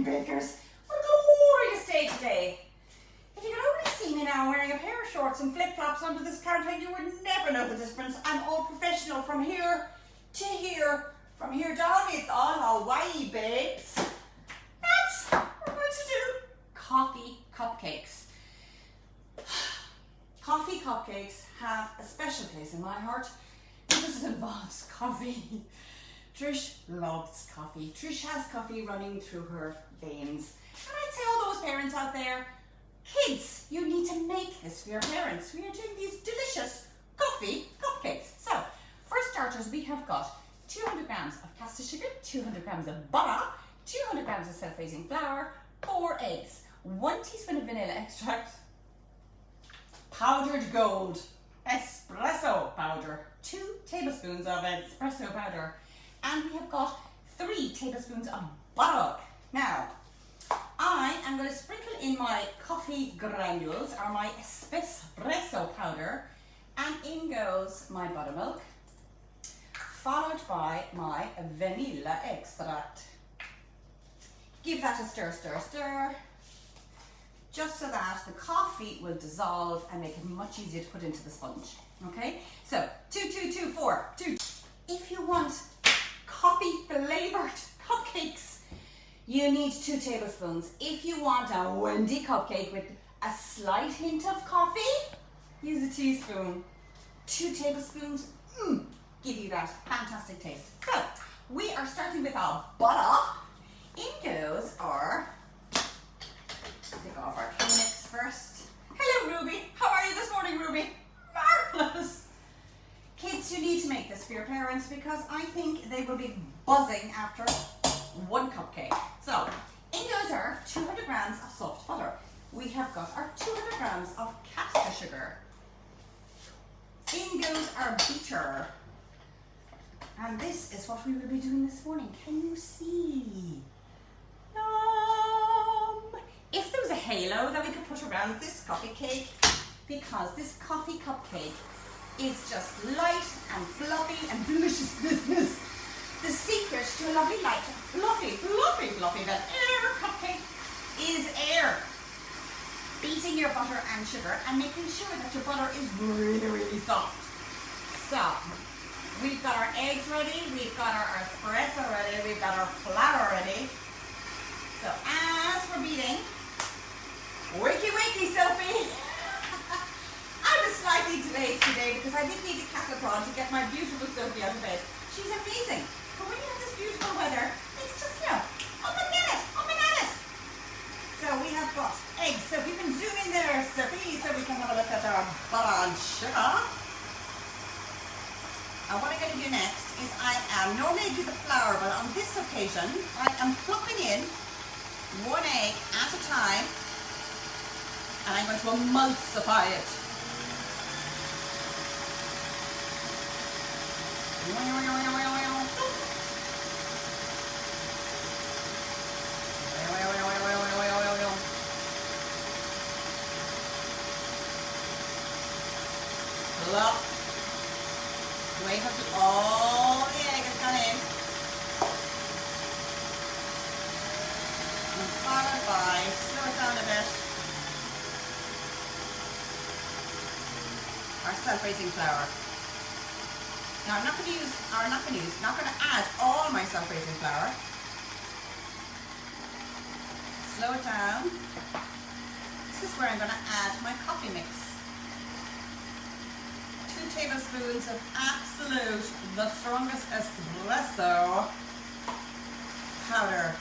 morning, bakers. What a glorious day today. If you could only see me now wearing a pair of shorts and flip-flops under this counter, you would never know the difference. I'm all professional from here to here, from here down it on Hawaii, babes. That's what we're going to do. Coffee cupcakes. Coffee cupcakes have a special place in my heart because it involves coffee. Trish loves coffee. Trish has coffee running through her veins. And I'd say all those parents out there, kids, you need to make this for your parents. We are doing these delicious coffee cupcakes. So, for starters, we have got 200 grams of caster sugar, 200 grams of butter, 200 grams of self-raising flour, 4 eggs, 1 teaspoon of vanilla extract, powdered gold, espresso powder, 2 tablespoons of espresso powder, and we have got 3 tablespoons of buttermilk. Now, I am going to sprinkle in my coffee granules, or my espresso powder, and in goes my buttermilk, followed by my vanilla extract. Give that a stir, stir, stir, just so that the coffee will dissolve and make it much easier to put into the sponge. Okay, so 2, 2, 2, 4, 2. If you want coffee flavored cupcakes, you need 2 tablespoons. If you want a windy cupcake with a slight hint of coffee, use a teaspoon. 2 tablespoons, give you that fantastic taste. So, we are starting with our butter. In goes our, take off our K-mix first. Hello Ruby, how are you this morning, Ruby? Marvelous. Kids, you need to make this for your parents because I think they will be buzzing after 1 cupcake. So, in goes our 200 grams of soft butter. We have got our 200 grams of caster sugar. In goes our beater. And this is what we will be doing this morning. Can you see? If there was a halo that we could put around this coffee cake, because this coffee cupcake is just light and fluffy and deliciousness. The secret to a lovely light, fluffy, that air cupcake is air. Beating your butter and sugar and making sure that your butter is really soft. So, we've got our eggs ready, we've got our espresso ready, we've got our flour ready. So as we're beating, wakey Sophie. I was slightly delayed today because I did need a cattle prod to get my beautiful Sophie out of bed. She's amazing. But when you have this beautiful weather, it's just, up and get it, up and at it. So we have got eggs. So if you can zoom in there, Sophie, so we can have a look at our butter and sugar. And what I'm going to do next is normally I do the flour, but on this occasion, I am plopping in 1 egg at a time, and I'm going to emulsify it. Look. Wait until all the egg has gone in. And followed by, slow it down a bit, our self-raising flour. Now I'm not going to add all my self-raising flour. Slow it down. This is where I'm going to add my coffee mix. 2 tablespoons of absolute, the strongest espresso powder.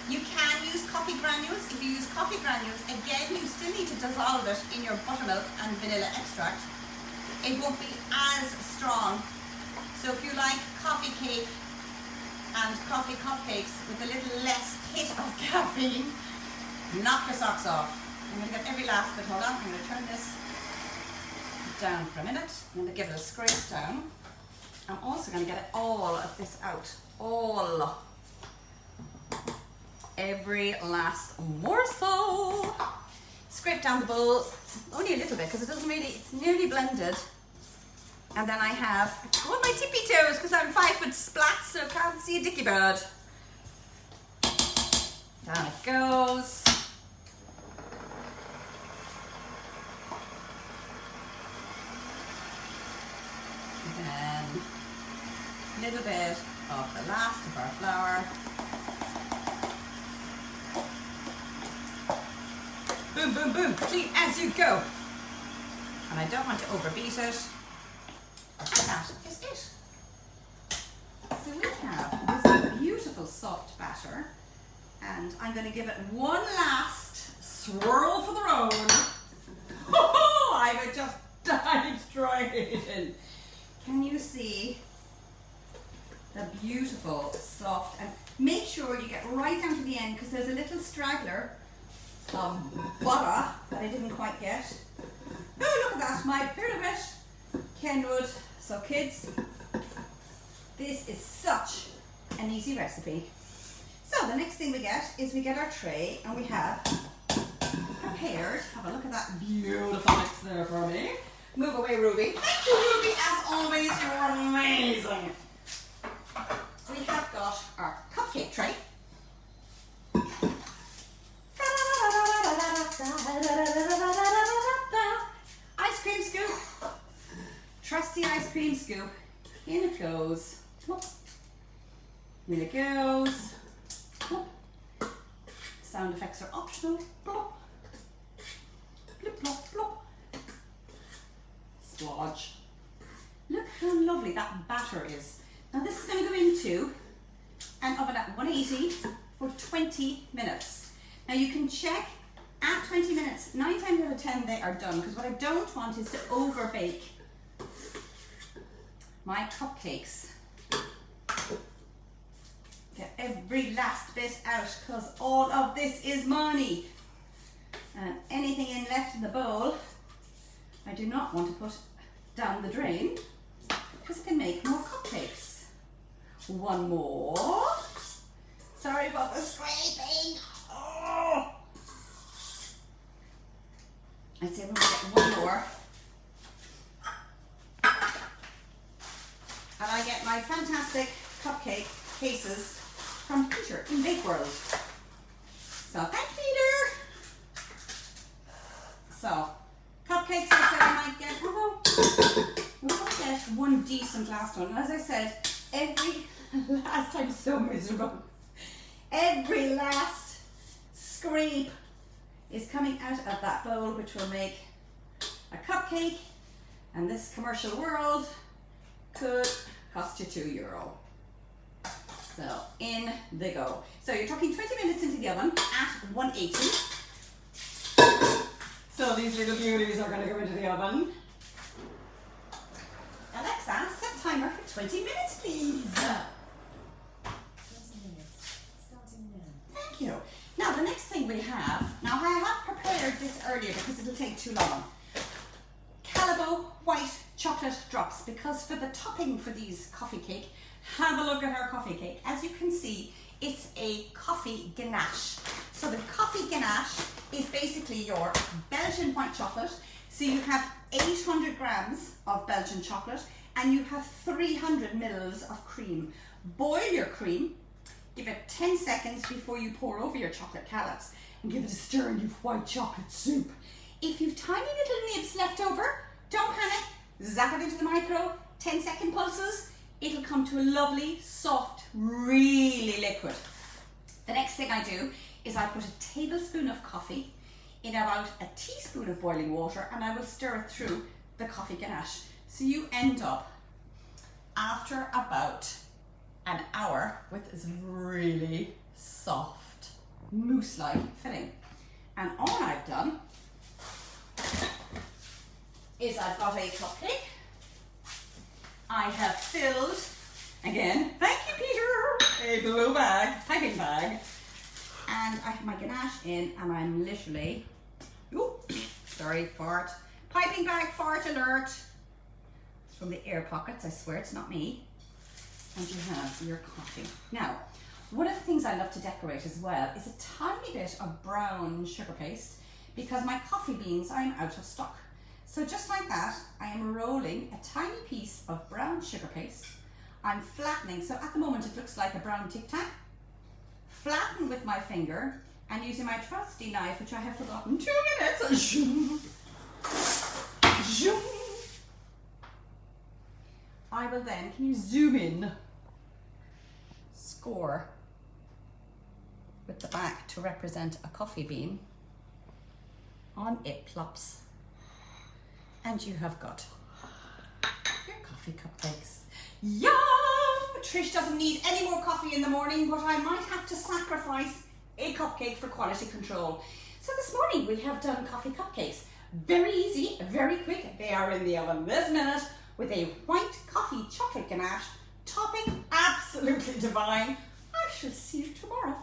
You can use coffee granules. If you use coffee granules, again, you still need to dissolve it in your buttermilk and vanilla extract. It won't be as strong. So if you like coffee cake and coffee cupcakes with a little less hit of caffeine, knock your socks off. I'm going to get every last bit. Hold on, I'm going to turn this down for a minute. I'm going to give it a scrape down. I'm also going to get all of this out. Every last morsel. Scrape down the bowl, only a little bit because it's nearly blended. And then I have on my tippy toes because I'm 5 foot splat, so I can't see a dicky bird. Down it goes. Then a little bit of the last of our flour. Boom, boom, boom, clean as you go. And I don't want to overbeat it. That is it. So we have this beautiful soft batter, and I'm going to give it one last swirl for the road. Oh, I would just dive straight in. Can you see the beautiful soft? And make sure you get right down to the end, because there's a little straggler of butter that I didn't quite get. Oh, look at that, my pyramid, Kenwood. So kids, this is such an easy recipe. So the next thing we get is we get our tray, and we have prepared, have a look at that beautiful mix there for me. Move away, Ruby. Thank you, Ruby, as always, you're amazing. We have got our cupcake tray. Ice cream scoop. Trusty ice cream scoop. In it goes. In it goes. Sound effects are optional. Plop. Plop, plop, plop. Swatch. Look how lovely that batter is. Now this is going to go into an oven at 180 for 20 minutes. Now you can check at 20 minutes, 9 times out of 10 they are done, because what I don't want is to over bake my cupcakes. Get every last bit out, because all of this is money. And anything left in the bowl, I do not want to put down the drain, because it can make more cupcakes. One more. Sorry about the scraping. Oh. I'd say we're going to get one more. And I get my fantastic cupcake cases from Peter in Bake World. So thanks, Peter. So cupcakes I said I might get, although we might get one decent last one. And as I said, every last time so miserable. Every last scrape is coming out of that bowl, which will make a cupcake, and this commercial world could cost you €2. So in they go. So you're talking 20 minutes into the oven at 180. So these little beauties are going to go into the oven. Alexa, set timer for 20 minutes, please. 20 minutes. Starting now. Thank you. Now the next thing we have, now I have prepared this earlier because it'll take too long. Calibo white chocolate drops, because for the topping for these coffee cake, have a look at our coffee cake. As you can see, it's a coffee ganache. So the coffee ganache is basically your Belgian white chocolate. So you have 800 grams of Belgian chocolate, and you have 300 mils of cream. Boil your cream, give it 10 seconds before you pour over your chocolate calots, and give it a stir and you've white chocolate soup. If you've tiny little nibs left over, don't panic, zap it into the micro, 10-second pulses, it'll come to a lovely, soft, really liquid. The next thing I do is I put a tablespoon of coffee in about a teaspoon of boiling water, and I will stir it through the coffee ganache. So you end up, after about an hour, with this really soft, mousse-like filling. And all I've done is I've got a cupcake. I have filled, again, thank you Peter, a blue bag, piping bag. And I have my ganache in, and I'm literally, sorry, fart. Piping bag fart alert. It's from the air pockets, I swear it's not me. And you have your coffee. Now, one of the things I love to decorate as well is a tiny bit of brown sugar paste, because my coffee beans, I'm out of stock. So just like that, I am rolling a tiny piece of brown sugar paste. I'm flattening, so at the moment it looks like a brown Tic Tac. flatten with my finger and using my trusty knife, which I have forgotten 2 minutes, zoom, zoom. I will then, can you zoom in, score with the back to represent a coffee bean. On it plops. And you have got your coffee cupcakes. Yum! Trish doesn't need any more coffee in the morning, but I might have to sacrifice a cupcake for quality control. So this morning we have done coffee cupcakes. Very easy, very quick. They are in the oven this minute with a white coffee chocolate ganache. Topping absolutely divine. I shall see you tomorrow.